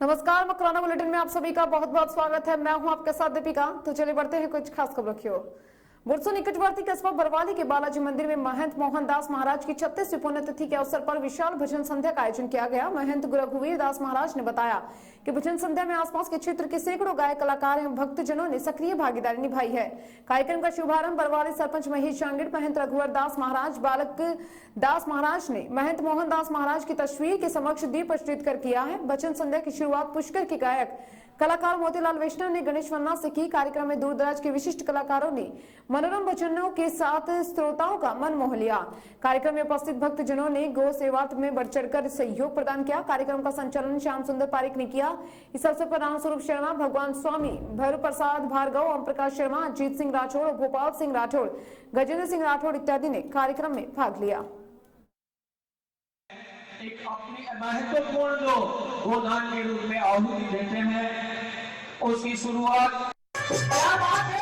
नमस्कार, मकराना बुलेटिन में आप सभी का बहुत बहुत स्वागत है। मैं हूं आपके साथ दीपिका। तो चलिए बढ़ते हैं कुछ खास खबरों की ओर। बुरसो निकटवर्ती कस्बा बरवाली के बालाजी मंदिर में महंत मोहन दास महाराज की 36वीं पुण्यतिथि के अवसर पर विशाल भजन संध्या का आयोजन किया गया। महंत रघुवीर दास महाराज ने बताया कि भजन संध्या में आसपास के क्षेत्र के सैकड़ों गायक कलाकार एवं भक्तजनों ने सक्रिय भागीदारी निभाई है। कार्यक्रम का शुभारंभ बरवाली सरपंच महेश जांगिड़, महंत रघुवर दास महाराज, बालक दास महाराज ने महंत मोहन दास महाराज की तस्वीर के समक्ष दीप प्रज्वलित कर किया है। भजन संध्या की शुरुआत पुष्कर के गायक कलाकार मोतीलाल वैष्णव ने गणेश वंदना से की। कार्यक्रम में दूर दराज के विशिष्ट कलाकारों ने मनोरम भजनों के साथ श्रोताओं का मन मोह लिया। कार्यक्रम में उपस्थित भक्तजनों ने गौ सेवा में बढ़ चढ़कर सहयोग प्रदान किया। कार्यक्रम का संचालन श्याम सुंदर पारिक ने किया। इस अवसर पर रामस्वरूप शर्मा, भगवान स्वामी, भैरव प्रसाद भार्गव, ओम प्रकाश शर्मा, अजीत सिंह राठौड़, भोपाल सिंह राठौड़, गजेंद्र सिंह राठौड़ इत्यादि ने कार्यक्रम में भाग लिया। एक अपनी महत्वपूर्ण जो गोदान के रूप में आहुति देते हैं, उसकी शुरुआत क्या बात है।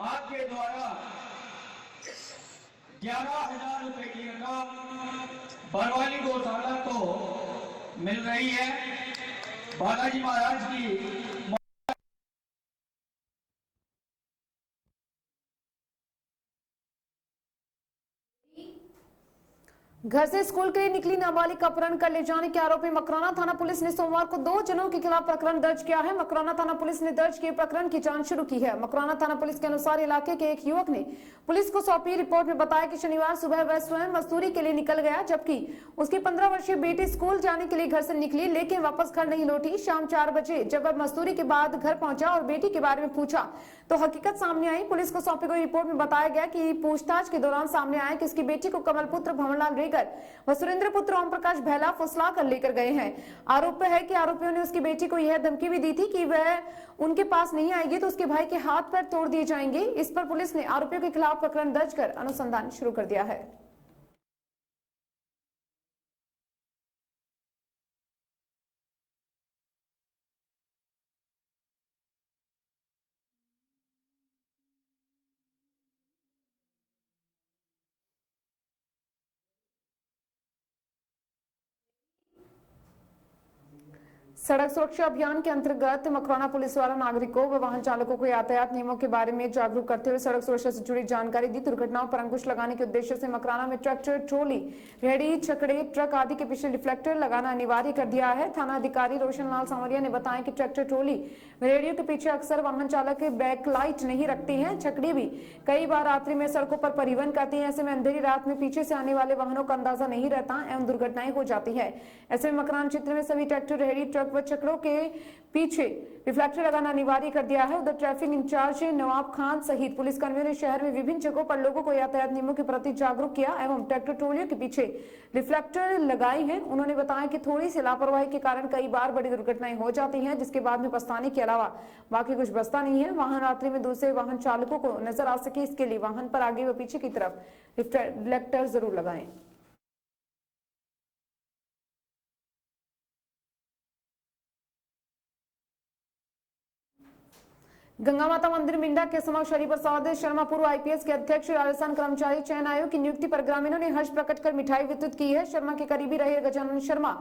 आपके द्वारा 11,000 रुपए की रकम बरवाली गौशाला को मिल रही है। बालाजी महाराज की घर से स्कूल के लिए निकली नाबालिग का अपहरण कर ले जाने के आरोपी मकराना थाना पुलिस ने सोमवार को 2 जनों के खिलाफ प्रकरण दर्ज किया है। मकराना थाना पुलिस ने दर्ज किए प्रकरण की जांच शुरू की है। मकराना थाना पुलिस के अनुसार इलाके के एक युवक ने पुलिस को सौंपी रिपोर्ट में बताया कि शनिवार सुबह वह स्वयं मजदूरी के लिए निकल गया, जबकि उसकी 15 वर्षीय बेटी स्कूल जाने के लिए घर से निकली, लेकिन वापस घर नहीं लौटी। शाम 4 बजे जब वह मजदूरी के बाद घर पहुंचा और बेटी के बारे में पूछा तो हकीकत सामने आई। पुलिस को सौंपी गई रिपोर्ट में बताया गया कि पूछताछ के दौरान सामने आया कि उसकी बेटी को कमलपुत्र भंवरलाल रेगर व सुरेंद्र पुत्र ओम प्रकाश भैला फुसला कर लेकर गए हैं। आरोप है कि आरोपियों ने उसकी बेटी को यह धमकी भी दी थी कि वह उनके पास नहीं आएगी तो उसके भाई के हाथ पैर तोड़ दिए जाएंगे। इस पर पुलिस ने आरोपियों के खिलाफ प्रकरण दर्ज कर अनुसंधान शुरू कर दिया है। सड़क सुरक्षा अभियान के अंतर्गत मकराना पुलिस द्वारा नागरिकों व वाहन चालकों को यातायात नियमों के बारे में जागरूक करते हुए सड़क सुरक्षा से जुड़ी जानकारी दी। दुर्घटनाओं पर अंकुश लगाने के उद्देश्य से मकराना में ट्रैक्टर, ट्रोली, रेहड़ी, छकड़े, ट्रक आदि के पीछे रिफ्लेक्टर लगाना अनिवार्य कर दिया है। थाना अधिकारी रोशन लाल सांवरिया ने बताया कि ट्रैक्टर, ट्रोली, रेहड़ियों के पीछे अक्सर वाहन चालक बैक लाइट नहीं रखते हैं। छकड़ी भी कई बार रात्रि में सड़कों पर परिवहन करती है। ऐसे में अंधेरी रात में पीछे से आने वाले वाहनों का अंदाजा नहीं रहता एवं दुर्घटनाएं हो जाती है। ऐसे में मकराना क्षेत्र में सभी ट्रैक्टर, रेहड़ी, ट्रक व चक्रों के पीछे रिफ्लेक्टर लगाना अनिवार्य कर दिया है। उधर ट्रैफिक इंचार्ज नवाब खान सहित पुलिसकर्मियों ने शहर में विभिन्न जगहों पर लोगों को यातायात नियमों के प्रति जागरूक किया एवं ट्रैक्टर ट्रोलियों के पीछे रिफ्लेक्टर लगाई है। उन्होंने बताया कि थोड़ी सी लापरवाही के कारण कई बार बड़ी दुर्घटनाएं हो जाती हैं, जिसके बाद में पछताने के अलावा बाकी कुछ बचता नहीं है। वाहन रात्रि में दूसरे वाहन चालकों को नजर आ सके, इसके लिए वाहन पर आगे व पीछे की तरफ रिफ्लेक्टर जरूर लगाएं। गंगा माता मंदिर मिंडा के समक्ष हरिप्रसाद शर्मा पूर्व आईपीएस के अध्यक्ष राजस्थान कर्मचारी चयन आयोग की नियुक्ति पर ग्रामीणों ने हर्ष प्रकट कर मिठाई वितरित की है। शर्मा के करीबी रहे गजानन शर्मा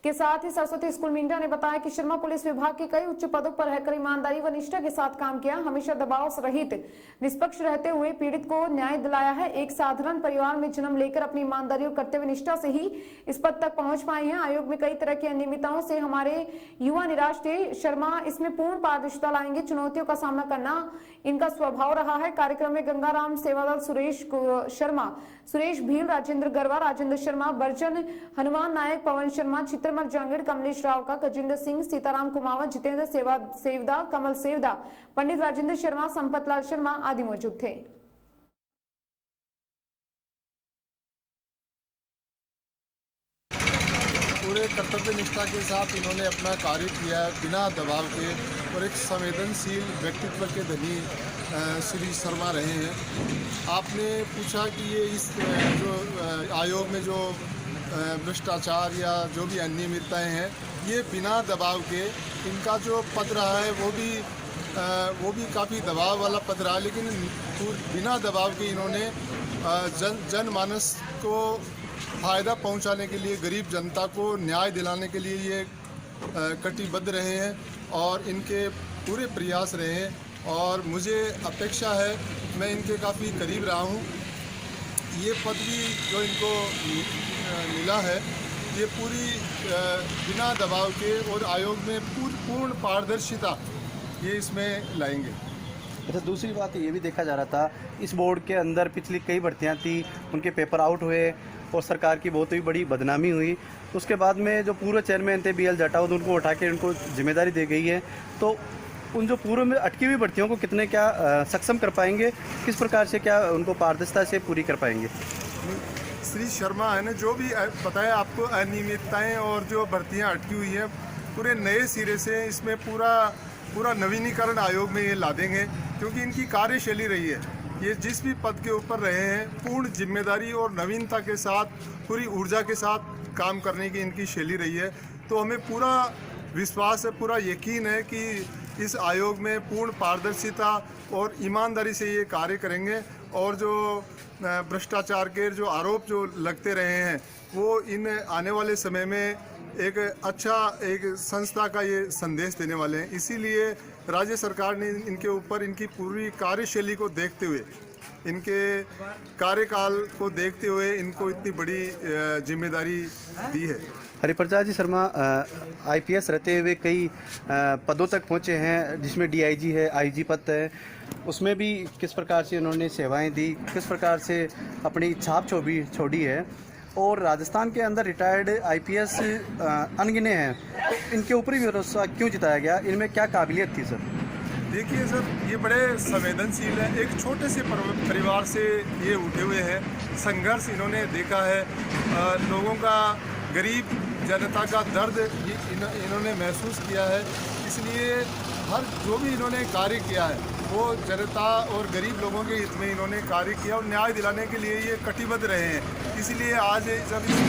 के साथ ही सरस्वती स्कूल मिंडा ने बताया कि शर्मा पुलिस विभाग के कई उच्च पदों पर रहकर ईमानदारी व निष्ठा के साथ काम किया, हमेशा दबाव रहित निष्पक्ष रहते हुए पीड़ित को न्याय दिलाया है। एक साधारण परिवार में जन्म लेकर अपनी ईमानदारी और कर्तव्य निष्ठा से ही इस पद तक पहुंच पाए हैं। आयोग में कई तरह की अनियमितताओं से हमारे युवा निराश थे, शर्मा इसमें पूर्ण पारदर्शिता लाएंगे। चुनौतियों का सामना करना इनका स्वभाव रहा है। कार्यक्रम में गंगाराम सेवादल सुरेश शर्मा, सुरेश भील, राजेंद्र गरवा, राजेंद्र शर्मा, बर्जन हनुमान नायक, पवन शर्मा, चित्रमल जांगड़, कमलेश राव का, गजेंद्र सिंह, सीताराम कुमावत, जितेंद्र सेवदा, कमल सेवदा, पंडित राजेंद्र शर्मा, संपत लाल शर्मा आदि मौजूद थे। पूरे कर्तव्य निष्ठा के साथ इन्होंने अपना कार्य किया बिना दबाव के और एक संवेदनशील व्यक्तित्व के धनी श्री शर्मा रहे हैं। आपने पूछा कि ये इस जो आयोग में जो भ्रष्टाचार या जो भी अनियमितताएं हैं, ये बिना दबाव के इनका जो पद रहा है वो भी काफ़ी दबाव वाला पद रहा, लेकिन बिना दबाव के इन्होंने जनमानस को फ़ायदा पहुंचाने के लिए, गरीब जनता को न्याय दिलाने के लिए ये कटिबद्ध रहे हैं और इनके पूरे प्रयास रहे हैं और मुझे अपेक्षा है, मैं इनके काफ़ी करीब रहा हूं। ये पद भी जो इनको मिला है, ये पूरी बिना दबाव के और आयोग में पूर्ण पारदर्शिता ये इसमें लाएंगे। अच्छा, दूसरी बात ये भी देखा जा रहा था, इस बोर्ड के अंदर पिछली कई भर्तियां थी, उनके पेपर आउट हुए और सरकार की बहुत ही बड़ी बदनामी हुई। उसके बाद में जो पूर्व चेयरमैन थे BL जटावत, उनको उठा के उनको जिम्मेदारी दी गई है। तो उन जो पूर्व में अटकी हुई भर्तियों को कितने क्या सक्षम कर पाएंगे, किस प्रकार से क्या उनको पारदर्शिता से पूरी कर पाएंगे? श्री शर्मा है ना, जो भी पता है आपको अनियमितताएं और जो भर्तियां अटकी हुई हैं, पूरे नए सिरे से इसमें पूरा नवीनीकरण आयोग में ये ला देंगे, क्योंकि इनकी कार्यशैली रही है। ये जिस भी पद के ऊपर रहे हैं, पूर्ण जिम्मेदारी और नवीनता के साथ, पूरी ऊर्जा के साथ काम करने की इनकी शैली रही है। तो हमें पूरा विश्वास है, पूरा यकीन है कि इस आयोग में पूर्ण पारदर्शिता और ईमानदारी से ये कार्य करेंगे और जो भ्रष्टाचार के जो आरोप जो लगते रहे हैं, वो इन आने वाले समय में एक संस्था का ये संदेश देने वाले हैं। इसीलिए राज्य सरकार ने इनके ऊपर इनकी पूरी कार्यशैली को देखते हुए, इनके कार्यकाल को देखते हुए इनको इतनी बड़ी जिम्मेदारी दी है। हरिप्रसाद जी शर्मा IPS रहते हुए कई पदों तक पहुंचे हैं, जिसमें DIG है, IG पद है, उसमें भी किस प्रकार से उन्होंने सेवाएं दी, किस प्रकार से अपनी छाप छोड़ी है और राजस्थान के अंदर रिटायर्ड IPS अनगिने हैं, तो इनके ऊपर ही भरोसा क्यों जिताया गया? इनमें क्या काबिलियत थी सर? देखिए सर, ये बड़े संवेदनशील है, एक छोटे से परिवार से ये उठे हुए हैं। संघर्ष इन्होंने देखा है, लोगों का, गरीब जनता का दर्द इन्होंने महसूस किया है। इसलिए हर जो भी इन्होंने कार्य किया है, वो जनता और गरीब लोगों के हित में इन्होंने कार्य किया और न्याय दिलाने के लिए ये कटिबद्ध रहे हैं। इसलिए आज जब इस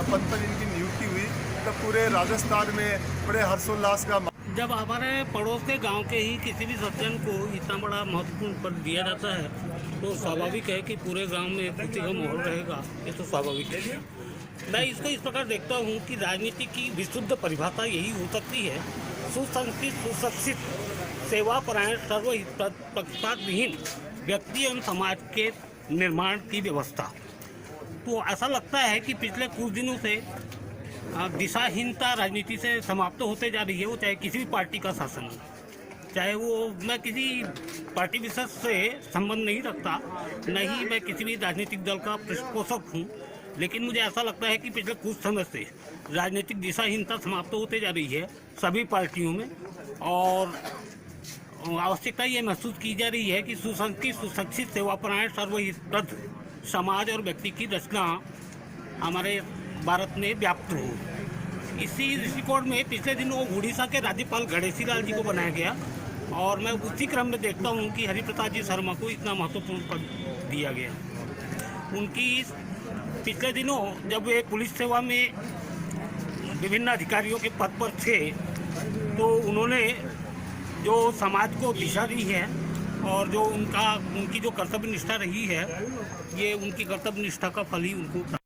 पद पर इनकी नियुक्ति हुई, तब पूरे राजस्थान में बड़े हर्षोल्लास का। जब हमारे पड़ोस के गांव के ही किसी भी सज्जन को इतना बड़ा महत्वपूर्ण पद दिया जाता है, तो स्वाभाविक है कि पूरे गांव में खुशी का माहौल रहेगा, ये तो स्वाभाविक है। मैं इसको इस प्रकार देखता हूँ कि राजनीति की विशुद्ध परिभाषा यही हो सकती है, सुसंस्कृत, सुशिक्षित, सेवापरायण, सर्वहित पक्षपात विहीन व्यक्ति एवं समाज के निर्माण की व्यवस्था। तो ऐसा लगता है कि पिछले कुछ दिनों से दिशाहीनता राजनीति से समाप्त होते जा रही है। वो चाहे किसी भी पार्टी का शासन हो, चाहे वो, मैं किसी पार्टी विशेष से संबंध नहीं रखता, न ही मैं किसी भी राजनीतिक दल का पृष्ठपोषक हूँ, लेकिन मुझे ऐसा लगता है कि पिछले कुछ समय से राजनीतिक दिशाहीनता समाप्त होते जा रही है सभी पार्टियों में। और आवश्यकता ये महसूस की जा रही है कि सुसंस्कृत, सुशिक्षित, सेवापरायण, सर्वहितप्रद समाज और व्यक्ति की रचना हमारे भारत में व्याप्त हो। इसी दृष्टिकोण में पिछले दिनों उड़ीसा के राज्यपाल गणेशी लाल जी को बनाया गया और मैं उसी क्रम में देखता हूँ कि हरिप्रसाद जी शर्मा को इतना महत्वपूर्ण पद दिया गया। उनकी पिछले दिनों जब वे पुलिस सेवा में विभिन्न अधिकारियों के पद पर थे तो उन्होंने जो समाज को दिशा दी है और जो उनकी जो कर्तव्य निष्ठा रही है, ये उनकी कर्तव्य निष्ठा का फल ही उनको